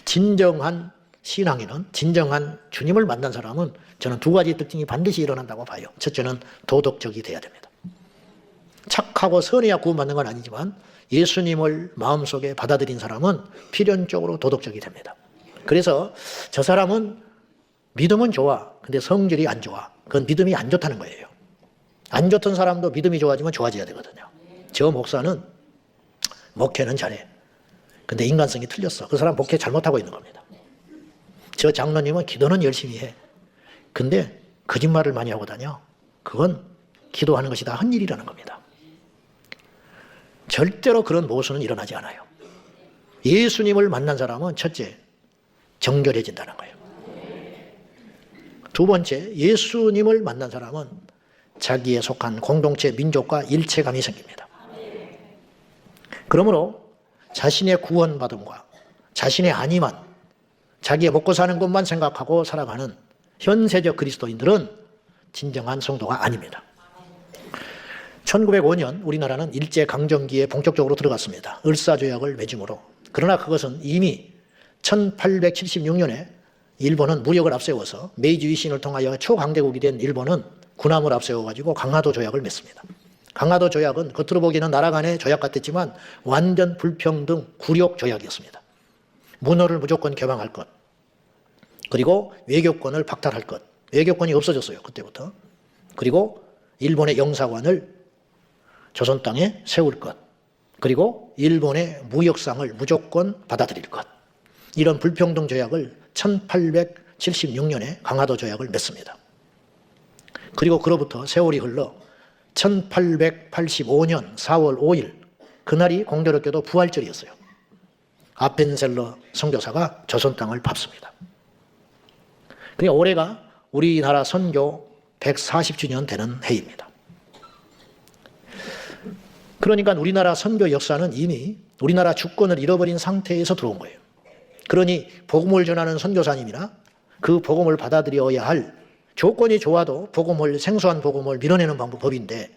진정한 신앙인은, 진정한 주님을 만난 사람은 저는 두 가지 특징이 반드시 일어난다고 봐요. 첫째는 도덕적이 돼야 됩니다. 착하고 선해야 구원받는 건 아니지만 예수님을 마음속에 받아들인 사람은 필연적으로 도덕적이 됩니다. 그래서 저 사람은 믿음은 좋아. 근데 성질이 안 좋아. 그건 믿음이 안 좋다는 거예요. 안 좋던 사람도 믿음이 좋아지면 좋아져야 되거든요. 저 목사는 목회는 잘해. 근데 인간성이 틀렸어. 그 사람 목회 잘못하고 있는 겁니다. 저 장로님은 기도는 열심히 해. 근데 거짓말을 많이 하고 다녀. 그건 기도하는 것이 다 헛일이라는 겁니다. 절대로 그런 모순은 일어나지 않아요. 예수님을 만난 사람은 첫째, 정결해진다는 거예요. 두 번째, 예수님을 만난 사람은 자기에 속한 공동체, 민족과 일체감이 생깁니다. 그러므로 자신의 구원받음과 자신의 안위만, 자기의 먹고 사는 것만 생각하고 살아가는 현세적 그리스도인들은 진정한 성도가 아닙니다. 1905년 우리나라는 일제강점기에 본격적으로 들어갔습니다. 을사조약을 맺음으로. 그러나 그것은 이미 1876년에 일본은 무력을 앞세워서 메이지 위신을 통하여 초강대국이 된 일본은 군함을 앞세워가지고 강화도 조약을 맺습니다. 강화도 조약은 겉으로 보기에는 나라 간의 조약 같았지만 완전 불평등 굴욕 조약이었습니다. 문어를 무조건 개방할 것, 그리고 외교권을 박탈할 것. 외교권이 없어졌어요, 그때부터. 그리고 일본의 영사관을 조선 땅에 세울 것, 그리고 일본의 무역상을 무조건 받아들일 것. 이런 불평등 조약을 1876년에 강화도 조약을 맺습니다. 그리고 그로부터 세월이 흘러 1885년 4월 5일 그날이 공교롭게도 부활절이었어요. 아펜셀러 선교사가 조선 땅을 밟습니다. 그러니까 올해가 우리나라 선교 140주년 되는 해입니다. 그러니까 우리나라 선교 역사는 이미 우리나라 주권을 잃어버린 상태에서 들어온 거예요. 그러니 복음을 전하는 선교사님이나 그 복음을 받아들여야 할 조건이 좋아도 복음을, 생소한 복음을 밀어내는 방법인데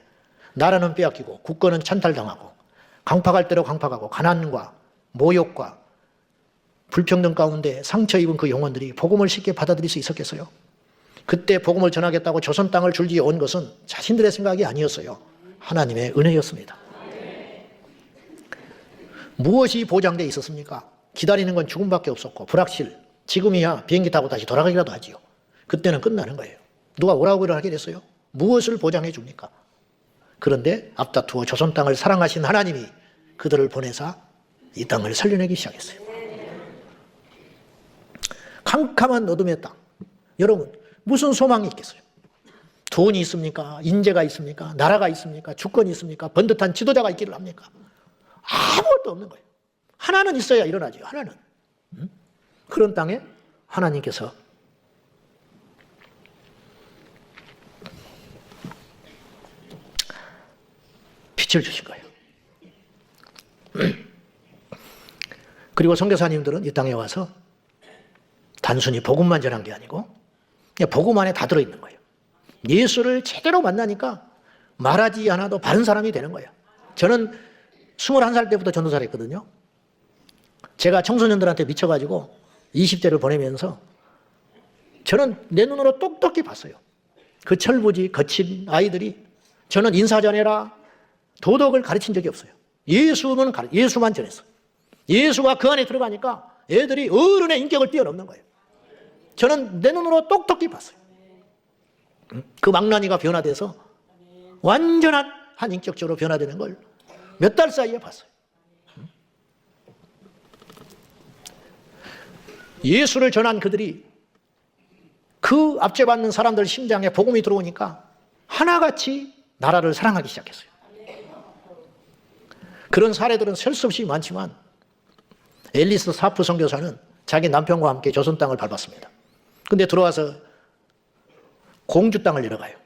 나라는 빼앗기고 국권은 찬탈당하고 강팍할 대로 강팍하고 가난과 모욕과 불평등 가운데 상처 입은 그 영혼들이 복음을 쉽게 받아들일 수 있었겠어요? 그때 복음을 전하겠다고 조선 땅을 줄기에 온 것은 자신들의 생각이 아니었어요. 하나님의 은혜였습니다. 무엇이 보장되어 있었습니까? 기다리는 건 죽음밖에 없었고 불확실. 지금이야 비행기 타고 다시 돌아가기라도 하지요. 그때는 끝나는 거예요. 누가 오라고 하게 됐어요? 무엇을 보장해 줍니까? 그런데 앞다투어 조선 땅을 사랑하신 하나님이 그들을 보내사 이 땅을 살려내기 시작했어요. 캄캄한 어둠의 땅. 여러분 무슨 소망이 있겠어요? 돈이 있습니까? 인재가 있습니까? 나라가 있습니까? 주권이 있습니까? 번듯한 지도자가 있기를 합니까? 아무것도 없는 거예요. 하나는 있어야 일어나죠. 하나는. 그런 땅에 하나님께서 빛을 주신 거예요. 그리고 선교사님들은 이 땅에 와서 단순히 복음만 전한 게 아니고 그냥 복음 안에 다 들어있는 거예요. 예수를 제대로 만나니까 말하지 않아도 바른 사람이 되는 거예요. 저는 21살 때부터 전도사를 했거든요. 제가 청소년들한테 미쳐가지고 20대를 보내면서 저는 내 눈으로 똑똑히 봤어요. 그 철부지 거친 아이들이 저는 인사 전해라 도덕을 가르친 적이 없어요. 예수만 전했어요. 예수가 그 안에 들어가니까 애들이 어른의 인격을 뛰어넘는 거예요. 저는 내 눈으로 똑똑히 봤어요. 그 망나니가 변화돼서 완전한 한 인격적으로 변화되는 걸 몇 달 사이에 봤어요. 예수를 전한 그들이 그 압제받는 사람들 심장에 복음이 들어오니까 하나같이 나라를 사랑하기 시작했어요. 그런 사례들은 셀 수 없이 많지만 앨리스 사프 선교사는 자기 남편과 함께 조선 땅을 밟았습니다. 근데 들어와서 공주 땅을 내려가요.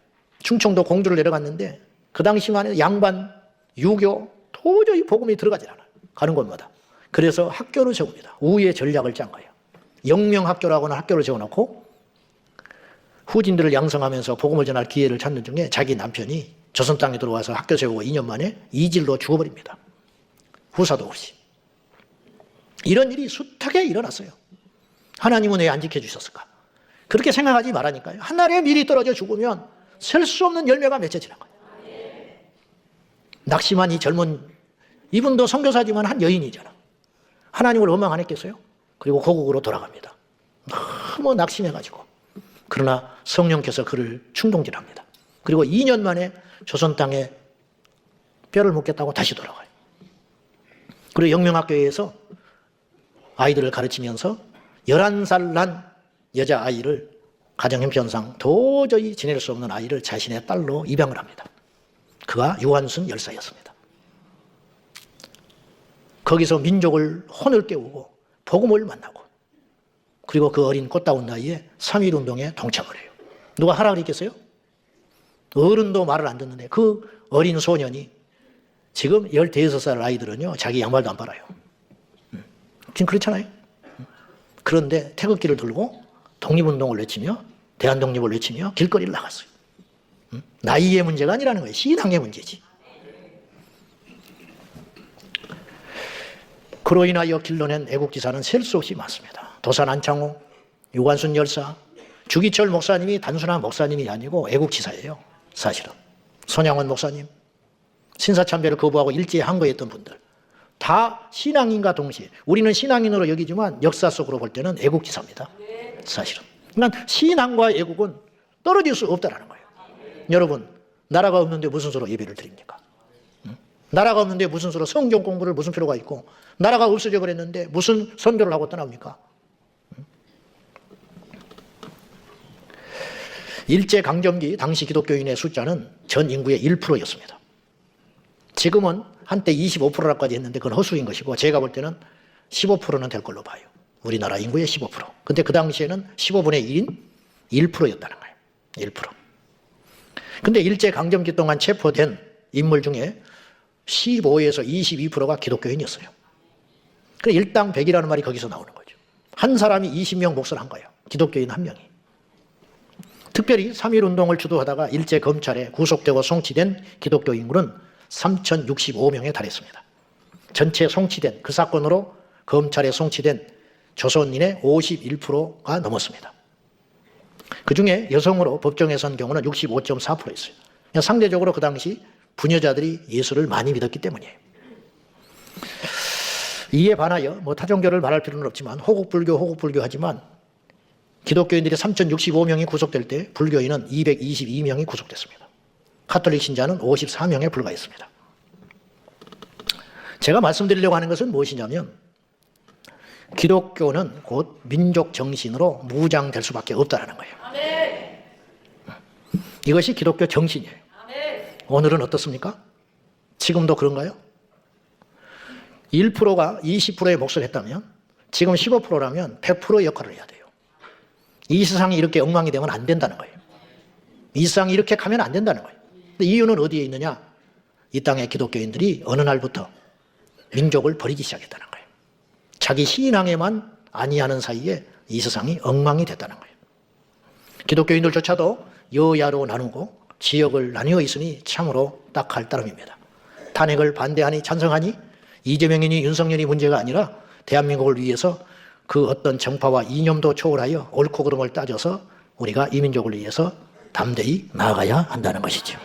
충청도 공주를 내려갔는데 그 당시만 해도 양반, 유교 도저히 복음이 들어가질 않아요. 가는 곳마다. 그래서 학교를 세웁니다. 우위의 전략을 짠 거예요. 영명학교라고는 학교를 세워놓고 후진들을 양성하면서 복음을 전할 기회를 찾는 중에 자기 남편이 조선 땅에 들어와서 학교 세우고 2년 만에 이질로 죽어버립니다. 후사도 없이. 이런 일이 숱하게 일어났어요. 하나님은 왜 안 지켜주셨을까? 그렇게 생각하지 말라니까요. 하늘에 미리 떨어져 죽으면 셀 수 없는 열매가 맺혀지는 거예요. 낙심한 이 젊은, 이분도 선교사지만 한 여인이잖아. 하나님을 원망 안 했겠어요? 그리고 고국으로 돌아갑니다. 너무 낙심해가지고. 그러나 성령께서 그를 충동질합니다. 그리고 2년 만에 조선 땅에 뼈를 묻겠다고 다시 돌아가요. 그리고 영명학교에서 아이들을 가르치면서 11살 난 여자아이를 가정 형편상 도저히 지낼 수 없는 아이를 자신의 딸로 입양을 합니다. 그가 유한순 열사였습니다. 거기서 민족을 혼을 깨우고 복음을 만나고 그리고 그 어린 꽃다운 나이에 3.1운동에 동참을 해요. 누가 하라 그랬겠어요? 어른도 말을 안 듣는데 그 어린 소년이 지금 15살 아이들은요 자기 양말도 안 빨아요. 지금 그렇잖아요. 그런데 태극기를 들고 독립운동을 외치며 대한독립을 외치며 길거리를 나갔어요. 나이의 문제가 아니라는 거예요. 신앙의 문제지. 그로 인하여 길러낸 애국지사는 셀 수 없이 많습니다. 도산 안창호, 유관순 열사, 주기철 목사님이 단순한 목사님이 아니고 애국지사예요. 사실은. 손양원 목사님, 신사참배를 거부하고 일제에 항거했던 분들 다 신앙인과 동시에 우리는 신앙인으로 여기지만 역사 속으로 볼 때는 애국지사입니다. 사실은. 그러니까 신앙과 애국은 떨어질 수 없다는 거예요. 여러분, 나라가 없는데 무슨 수로 예배를 드립니까? 나라가 없는데 무슨 수로 성경 공부를 무슨 필요가 있고 나라가 없어져 버렸는데 무슨 선교를 하고 떠납니까? 일제강점기 당시 기독교인의 숫자는 전 인구의 1%였습니다. 지금은 한때 25%라까지 했는데 그건 허수인 것이고 제가 볼 때는 15%는 될 걸로 봐요. 우리나라 인구의 15%. 근데 그 당시에는 15분의 1인 1%였다는 거예요. 1%. 근데 일제강점기 동안 체포된 인물 중에 15에서 22%가 기독교인이었어요. 그래 일당 100이라는 말이 거기서 나오는 거죠. 한 사람이 20명 몫을 한 거예요. 기독교인 한 명이. 특별히 3.1운동을 주도하다가 일제 검찰에 구속되고 송치된 기독교 인구는 3,065명에 달했습니다. 전체 송치된 그 사건으로 검찰에 송치된 조선인의 51%가 넘었습니다. 그중에 여성으로 법정에 선 경우는 65.4%였어요. 상대적으로 그 당시 부녀자들이 예수를 많이 믿었기 때문이에요. 이에 반하여 타종교를 말할 필요는 없지만 호국불교 하지만 기독교인들이 3,065명이 구속될 때 불교인은 222명이 구속됐습니다. 카톨릭 신자는 54명에 불과했습니다. 제가 말씀드리려고 하는 것은 무엇이냐면 기독교는 곧 민족 정신으로 무장될 수밖에 없다는 거예요. 이것이 기독교 정신이에요. 오늘은 어떻습니까? 지금도 그런가요? 1%가 20%의 몫을 했다면 지금 15%라면 100% 역할을 해야 돼요. 이 세상이 이렇게 엉망이 되면 안 된다는 거예요. 이 세상이 이렇게 가면 안 된다는 거예요. 이유는 어디에 있느냐? 이 땅의 기독교인들이 어느 날부터 민족을 버리기 시작했다는 거예요. 자기 신앙에만 아니하는 사이에 이 세상이 엉망이 됐다는 거예요. 기독교인들조차도 여야로 나누고 지역을 나뉘어 있으니 참으로 딱할 따름입니다. 탄핵을 반대하니 찬성하니 이재명이니 윤석열이 문제가 아니라 대한민국을 위해서 그 어떤 정파와 이념도 초월하여 옳고 그름을 따져서 우리가 이 민족을 위해서 담대히 나아가야 한다는 것이죠.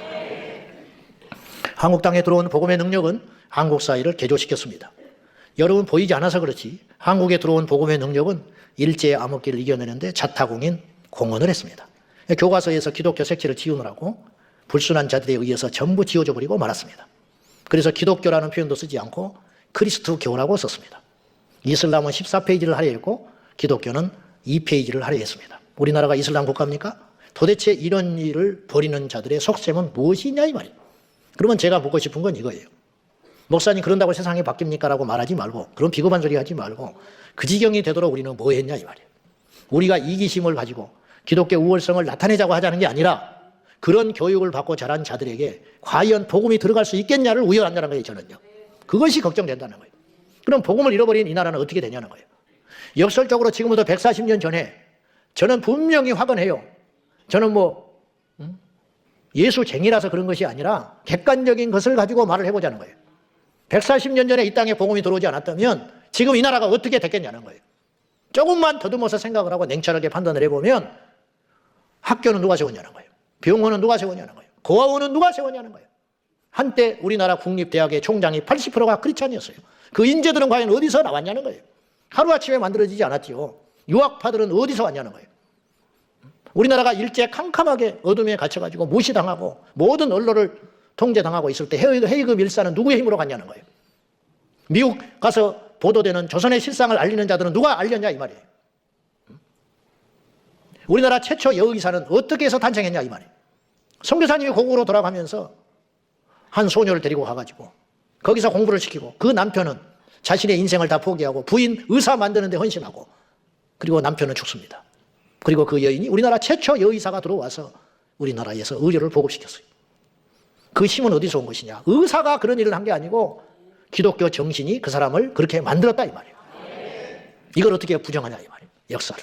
한국 땅에 들어온 복음의 능력은 한국 사회를 개조시켰습니다. 여러분 보이지 않아서 그렇지 한국에 들어온 복음의 능력은 일제의 암흑기를 이겨내는데 자타공인 공헌을 했습니다. 교과서에서 기독교 색채를 지우느라고 불순한 자들에 의해서 전부 지워져 버리고 말았습니다. 그래서 기독교라는 표현도 쓰지 않고 그리스도교라고 썼습니다. 이슬람은 14페이지를 하려 했고 기독교는 2페이지를 하려 했습니다. 우리나라가 이슬람 국가입니까? 도대체 이런 일을 벌이는 자들의 속셈은 무엇이냐 이 말이에요. 그러면 제가 묻고 싶은 건 이거예요. 목사님 그런다고 세상이 바뀝니까? 라고 말하지 말고 그런 비겁한 소리 하지 말고 그 지경이 되도록 우리는 뭐 했냐 이 말이에요. 우리가 이기심을 가지고 기독교 우월성을 나타내자고 하자는 게 아니라 그런 교육을 받고 자란 자들에게 과연 복음이 들어갈 수 있겠냐를 우려한다는 거예요. 저는요. 그것이 걱정된다는 거예요. 그럼 복음을 잃어버린 이 나라는 어떻게 되냐는 거예요. 역설적으로 지금부터 140년 전에 저는 분명히 확언해요. 저는 예수쟁이라서 그런 것이 아니라 객관적인 것을 가지고 말을 해보자는 거예요. 140년 전에 이 땅에 복음이 들어오지 않았다면 지금 이 나라가 어떻게 됐겠냐는 거예요. 조금만 더듬어서 생각을 하고 냉철하게 판단을 해보면 학교는 누가 세웠냐는 거예요. 병원은 누가 세웠냐는 거예요. 고아원은 누가 세웠냐는 거예요. 한때 우리나라 국립대학의 총장이 80%가 크리스찬이었어요. 그 인재들은 과연 어디서 나왔냐는 거예요. 하루아침에 만들어지지 않았지요. 유학파들은 어디서 왔냐는 거예요. 우리나라가 일제 캄캄하게 어둠에 갇혀가지고 무시당하고 모든 언론을 통제당하고 있을 때 헤이그 밀사는 누구의 힘으로 갔냐는 거예요. 미국 가서 보도되는 조선의 실상을 알리는 자들은 누가 알렸냐 이 말이에요. 우리나라 최초 여의사는 어떻게 해서 탄생했냐 이 말이에요. 선교사님이 고국으로 돌아가면서 한 소녀를 데리고 가가지고 거기서 공부를 시키고 그 남편은 자신의 인생을 다 포기하고 부인 의사 만드는 데 헌신하고 그리고 남편은 죽습니다. 그리고 그 여인이 우리나라 최초 여의사가 들어와서 우리나라에서 의료를 보급시켰어요. 그 힘은 어디서 온 것이냐. 의사가 그런 일을 한 게 아니고 기독교 정신이 그 사람을 그렇게 만들었다 이 말이에요. 이걸 어떻게 부정하냐 이 말이에요. 역사를.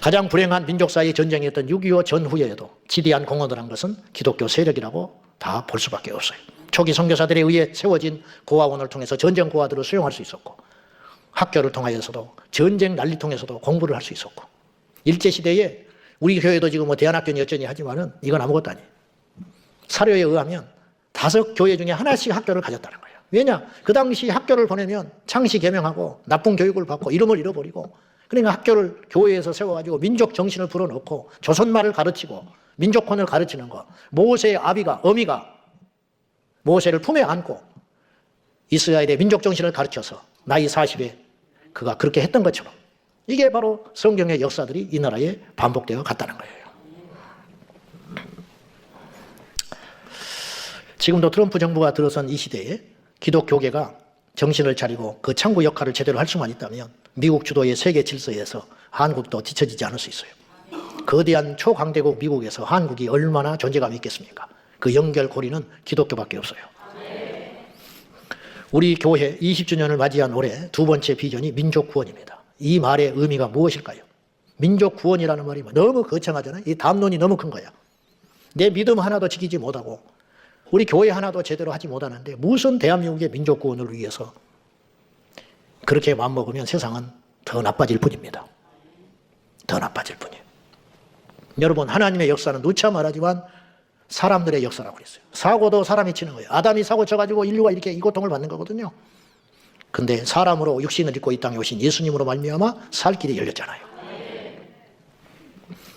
가장 불행한 민족사회의 전쟁이었던 6.25 전후에도 지대한 공헌을 한 것은 기독교 세력이라고 다 볼 수밖에 없어요. 초기 선교사들에 의해 세워진 고아원을 통해서 전쟁 고아들을 수용할 수 있었고 학교를 통하여서도 전쟁 난리통에서도 공부를 할 수 있었고 일제시대에 우리 교회도 지금 뭐 대안학교니 어쩌니 하지만은 이건 아무것도 아니에요. 사료에 의하면 5 교회 중에 하나씩 학교를 가졌다는 거예요. 왜냐? 그 당시 학교를 보내면 창시 개명하고 나쁜 교육을 받고 이름을 잃어버리고 그러니까 학교를 교회에서 세워가지고 민족 정신을 불어넣고 조선말을 가르치고 민족혼을 가르치는 거. 모세의 어미가 모세를 품에 안고 이스라엘의 민족 정신을 가르쳐서 나이 40에 그가 그렇게 했던 것처럼 이게 바로 성경의 역사들이 이 나라에 반복되어 갔다는 거예요. 지금도 트럼프 정부가 들어선 이 시대에 기독교계가 정신을 차리고 그 창구 역할을 제대로 할 수만 있다면 미국 주도의 세계 질서에서 한국도 뒤처지지 않을 수 있어요. 거대한 초강대국 미국에서 한국이 얼마나 존재감이 있겠습니까? 그 연결고리는 기독교밖에 없어요. 우리 교회 20주년을 맞이한 올해 2번째 비전이 민족구원입니다. 이 말의 의미가 무엇일까요? 민족구원이라는 말이 너무 거창하잖아요. 이 담론이 너무 큰 거야. 내 믿음 하나도 지키지 못하고 우리 교회 하나도 제대로 하지 못하는데 무슨 대한민국의 민족구원을 위해서 그렇게 마음먹으면 세상은 더 나빠질 뿐입니다. 더 나빠질 뿐이에요. 여러분, 하나님의 역사는 누차 말하지만 사람들의 역사라고 그랬어요. 사고도 사람이 치는 거예요. 아담이 사고 쳐가지고 인류가 이렇게 이 고통을 받는 거거든요. 근데 사람으로 육신을 입고 이 땅에 오신 예수님으로 말미암아 살 길이 열렸잖아요.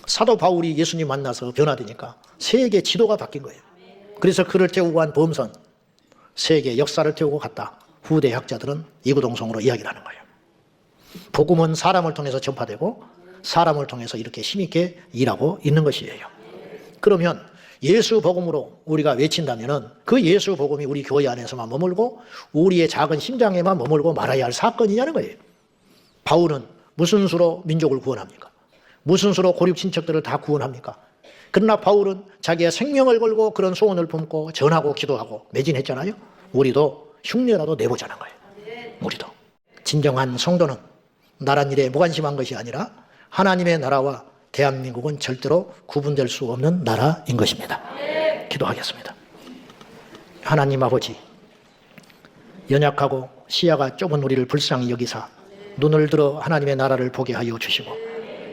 사도 바울이 예수님 만나서 변화되니까 세계 지도가 바뀐 거예요. 그래서 그를 태우고 간 범선, 세계 역사를 태우고 갔다. 후대 학자들은 이구동성으로 이야기를 하는 거예요. 복음은 사람을 통해서 전파되고 사람을 통해서 이렇게 힘있게 일하고 있는 것이에요. 그러면 예수 복음으로 우리가 외친다면은 그 예수 복음이 우리 교회 안에서만 머물고 우리의 작은 심장에만 머물고 말아야 할 사건이냐는 거예요. 바울은 무슨 수로 민족을 구원합니까? 무슨 수로 고립 친척들을 다 구원합니까? 그러나 바울은 자기의 생명을 걸고 그런 소원을 품고 전하고 기도하고 매진했잖아요. 우리도 흉내라도 내보자는 거예요. 우리도. 진정한 성도는 나란 일에 무관심한 것이 아니라 하나님의 나라와 대한민국은 절대로 구분될 수 없는 나라인 것입니다. 기도하겠습니다. 하나님 아버지, 연약하고 시야가 좁은 우리를 불쌍히 여기사 눈을 들어 하나님의 나라를 보게 하여 주시고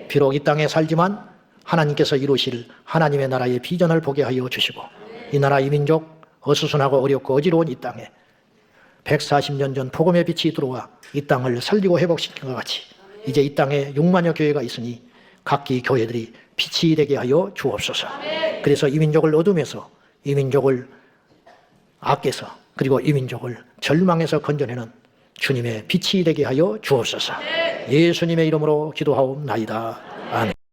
비록 이 땅에 살지만 하나님께서 이루실 하나님의 나라의 비전을 보게 하여 주시고 이 나라 이 민족 어수선하고 어렵고 어지러운 이 땅에 140년 전 복음의 빛이 들어와 이 땅을 살리고 회복시킨 것 같이 이제 이 땅에 6만여 교회가 있으니 각기 교회들이 빛이 되게 하여 주옵소서. 그래서 이 민족을 어둠에서 이 민족을 아껴서 그리고 이 민족을 절망에서 건져내는 주님의 빛이 되게 하여 주옵소서. 예수님의 이름으로 기도하옵나이다.